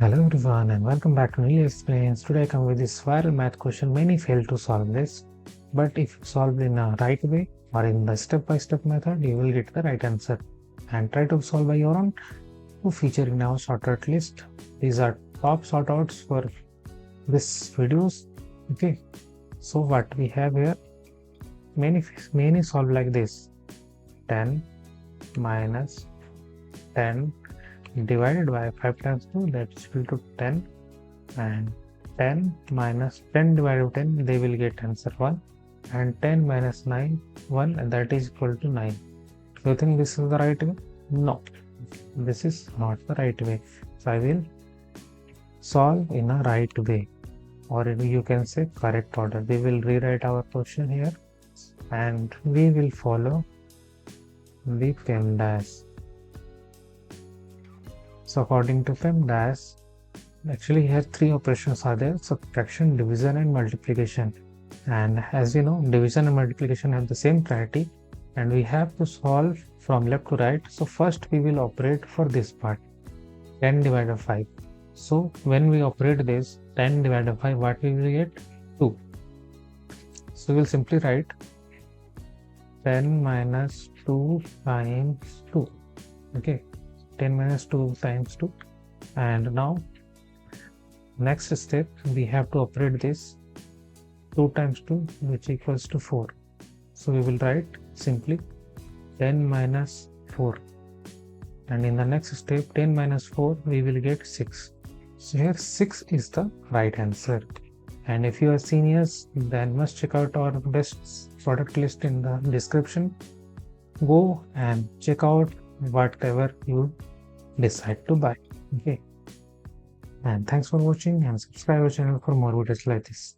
Hello everyone and welcome back to Neil Explains. Today I come with this viral math question. Many fail to solve this, but if you solve in a right way or in the step-by-step method, you will get the right answer. And try to solve by your own to feature in our shortout list. These are top shortouts for this videos. Okay, so what we have here, many solve like this: 10 minus 10 divided by 5 times 2, that's equal to 10, and 10 minus 10 divided by 10, they will get answer 1, and 10 minus 9 1, and that is equal to 9. Do you think this is the right way? No, this is not the right way. So I will solve in a right way, or you can say correct order. We will rewrite our question here and we will follow the PEMDAS. So according to PEMDAS, actually here three operations are there: subtraction, division and multiplication. And as you know, division and multiplication have the same priority and we have to solve from left to right. So first we will operate for this part, 10 divided by 5. So when we operate this 10 divided by 5, what we will get? 2. So we will simply write 10 minus 2 times 2. Okay, 10 minus 2 times 2. And now next step, we have to operate this 2 times 2, which equals to 4. So we will write simply 10 minus 4. And in the next step, 10 minus 4, we will get 6. So here 6 is the right answer. And if you are seniors, then must check out our best product list in the description. Go and check out whatever you decide to buy. Okay. And thanks for watching and subscribe our channel for more videos like this.